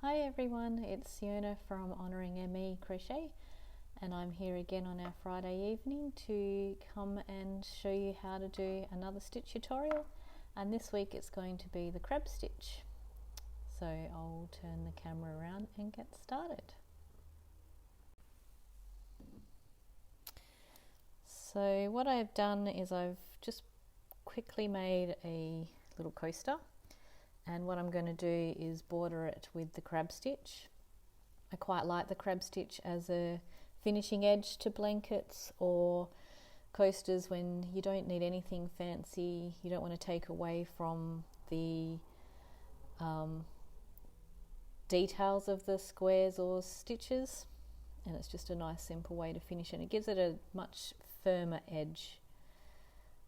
Hi everyone, it's Siona from Honouring ME Crochet, and I'm here again on our Friday evening to come and show you how to do another stitch tutorial, and this week it's going to be the crab stitch. So I'll turn the camera around and get started. So what I've done is I've just quickly made a little coaster, and what I'm going to do is border it with the crab stitch. I quite like the crab stitch as a finishing edge to blankets or coasters when you don't need anything fancy, you don't want to take away from the details of the squares or stitches, and it's just a nice simple way to finish it. It gives it a much firmer edge.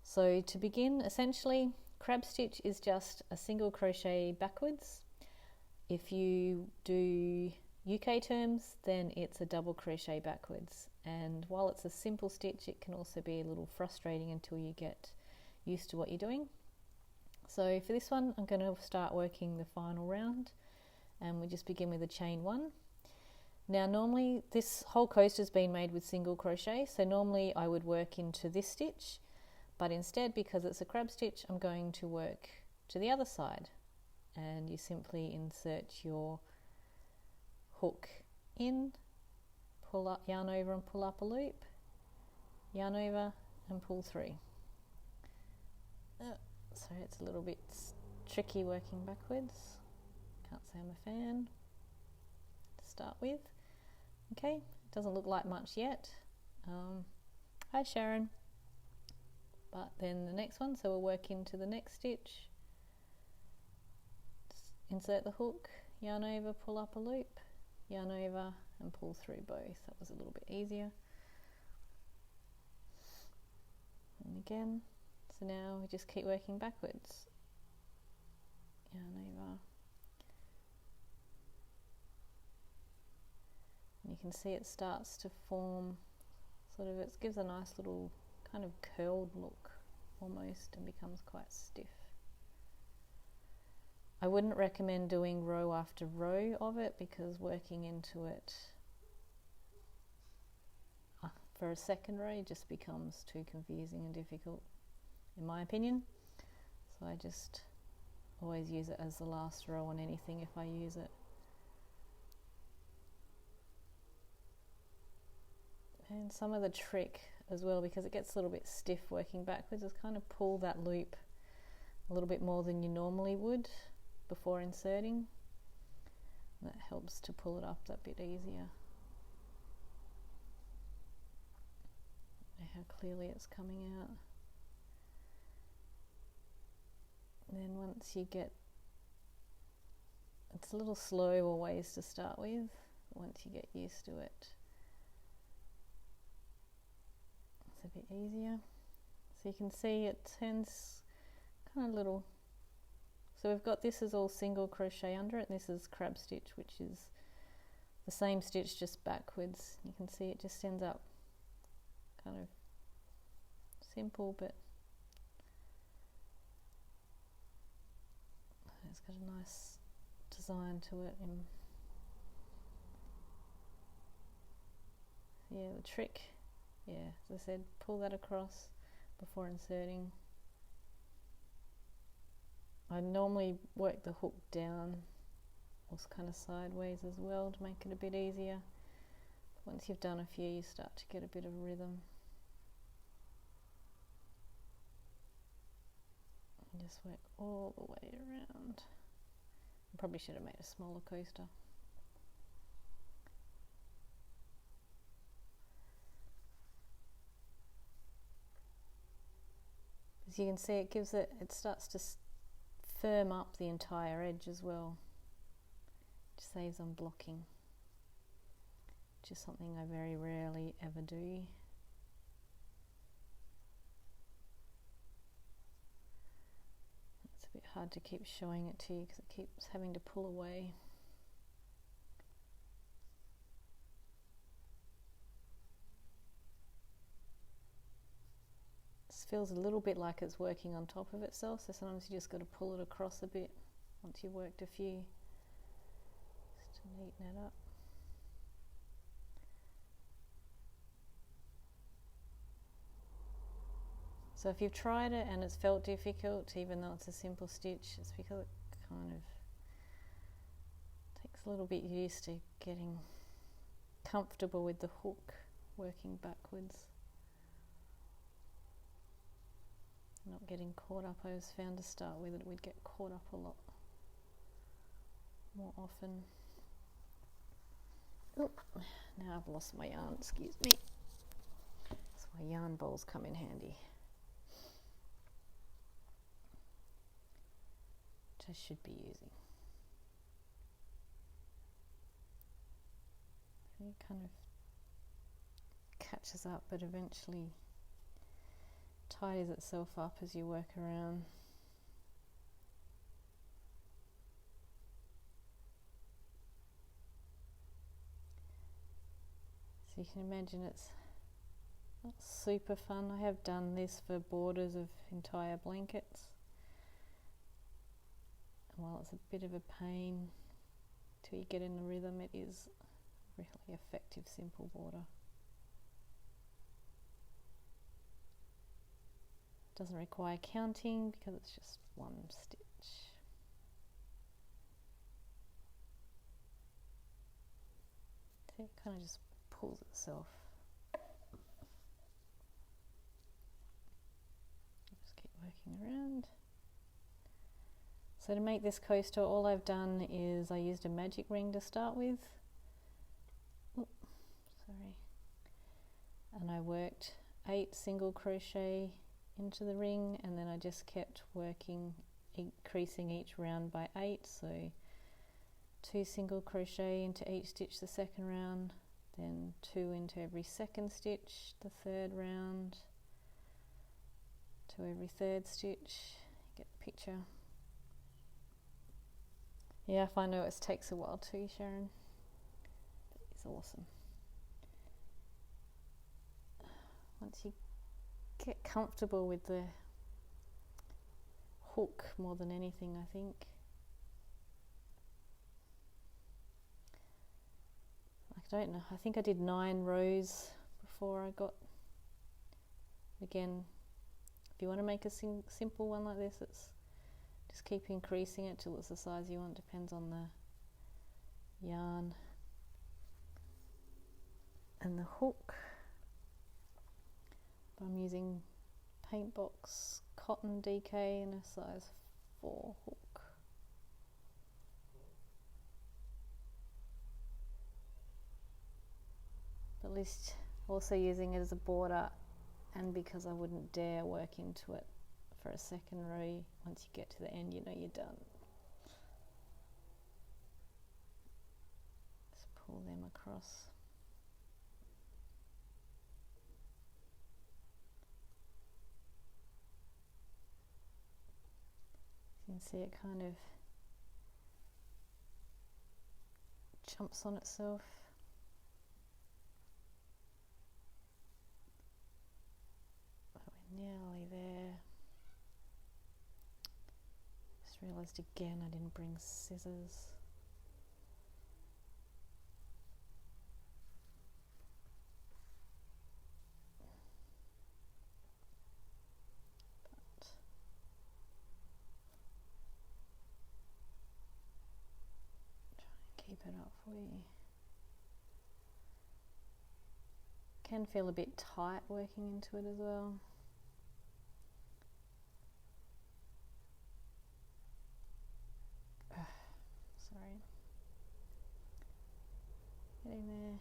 So to begin, essentially crab stitch is just a single crochet backwards. If you do UK terms, then it's a double crochet backwards, and while it's a simple stitch, it can also be a little frustrating until you get used to what you're doing. So for this one, I'm going to start working the final round, and we just begin with a chain one. Now normally this whole coaster has been made with single crochet, so normally I would work into this stitch, but instead, because it's a crab stitch, I'm going to work to the other side, and you simply insert your hook in, pull up, yarn over and pull up a loop, yarn over and pull through. So it's a little bit tricky working backwards. Can't say I'm a fan to start with. Okay, doesn't look like much yet. Hi Sharon. But then the next one, so we'll work into the next stitch, just insert the hook, yarn over, pull up a loop, yarn over and pull through both. That was a little bit easier. And again, so now we just keep working backwards. Yarn over. And you can see it starts to form sort of, it gives a nice little kind of curled look almost, and becomes quite stiff. I wouldn't recommend doing row after row of it, because working into it for a second row just becomes too confusing and difficult, in my opinion. So I just always use it as the last row on anything if I use it. And some of the trick as well, because it gets a little bit stiff working backwards, is kind of pull that loop a little bit more than you normally would before inserting. That helps to pull it up that bit easier. How clearly it's coming out. And then once you get, it's a little slow always to start with, but once you get used to it, it's a bit easier. So you can see it turns kind of little. So we've got, this is all single crochet under it, and this is crab stitch, which is the same stitch just backwards. You can see it just ends up kind of simple, but it's got a nice design to it. And yeah, the trick, yeah, as I said, pull that across before inserting. I normally work the hook down or kind of sideways as well to make it a bit easier. Once you've done a few, you start to get a bit of rhythm. And just work all the way around. I probably should have made a smaller coaster. As you can see, it gives it, it starts to firm up the entire edge as well. It saves on blocking, which is something I very rarely ever do. It's a bit hard to keep showing it to you because it keeps having to pull away. Feels a little bit like it's working on top of itself, so sometimes you just got to pull it across a bit once you've worked a few, just Neaten it up. So if you've tried it and it's felt difficult, even though it's a simple stitch, it's because it kind of takes a little bit used to getting comfortable with the hook working backwards. Not getting caught up. I always found to start with it, we'd get caught up a lot more often. Oh, now I've lost my yarn, excuse me. That's why yarn bowls come in handy. Which I should be using. It kind of catches up, but eventually tidies itself up as you work around. So you can imagine it's not super fun. I have done this for borders of entire blankets. And while it's a bit of a pain till you get in the rhythm, it is a really effective simple border. Doesn't require counting because it's just one stitch. See, it kind of just pulls itself. Just keep working around. So to make this coaster, all I've done is I used a magic ring to start with. Oops, sorry. And I worked 8 single crochet into the ring, and then I just kept working, increasing each round by 8, so 2 single crochet into each stitch the second round, then 2 into every second stitch the third round, 2 every third stitch. Get the picture. Yeah, I know it takes a while too, Sharon, but it's awesome. Once you get comfortable with the hook more than anything, I think. I don't know, I think I did 9 rows before I got, again, if you want to make a simple one like this, it's just keep increasing it till it's the size you want, depends on the yarn and the hook. I'm using paint box cotton DK in a size 4 hook. But at least also using it as a border, and because I wouldn't dare work into it for a second row. Once you get to the end, you know you're done. Just pull them across. You can see it kind of jumps on itself. We're nearly there. Just realised again I didn't bring scissors. Keep it up for you. Can feel a bit tight working into it as well. Sorry. Getting there.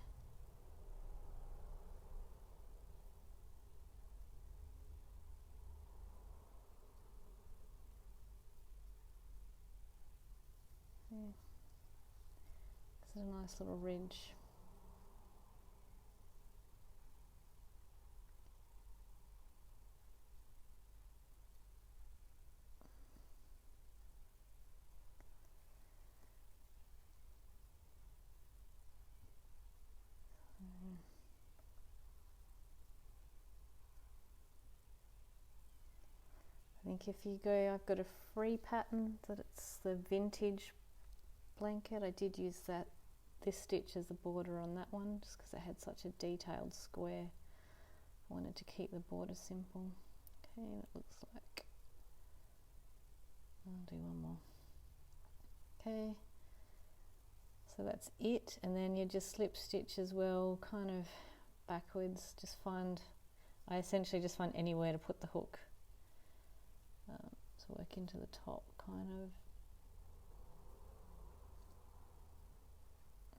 Yeah. This is a nice little ridge. I think if you go, I've got a free pattern that it's the vintage blanket. I did use that this stitch as the border on that one, just because it had such a detailed square. I wanted to keep the border simple. Okay, that looks like, I'll do one more. Okay, so that's it, and then you just slip stitch as well, kind of backwards. I essentially just find anywhere to put the hook. So work into the top, kind of.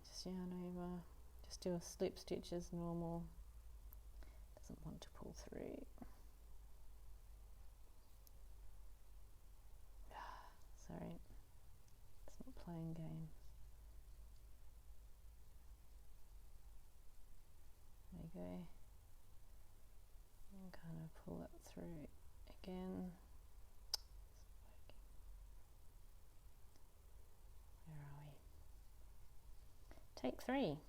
Just yarn over, just do a slip stitch as normal. Doesn't want to pull through. Sorry, it's not playing games. There you go. And kind of pull it through again. Where are we? Take 3.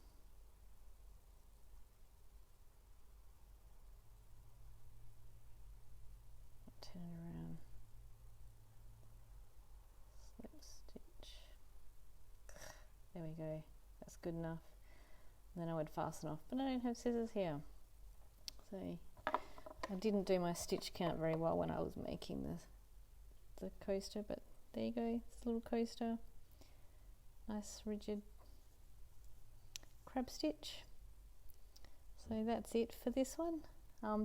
Turn it around. Slip stitch. There we go. That's good enough. And then I would fasten off, but I don't have scissors here. So I didn't do my stitch count very well when I was making the coaster, but there you go. It's a little coaster. Nice rigid crab stitch. So that's it for this one.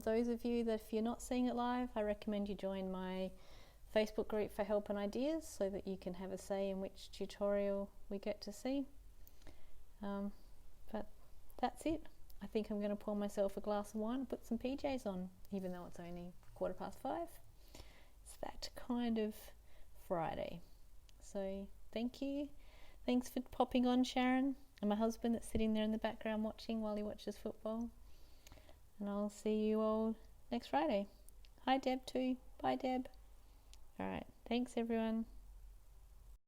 Those of you that if you're not seeing it live, I recommend you join my Facebook group for help and ideas so that you can have a say in which tutorial we get to see. But that's it. I think I'm going to pour myself a glass of wine and put some PJs on, even though it's only 5:15. It's that kind of Friday. So thank you. Thanks for popping on, Sharon, and my husband that's sitting there in the background watching while he watches football. And I'll see you all next Friday. Hi Deb too. Bye Deb. Alright, thanks everyone.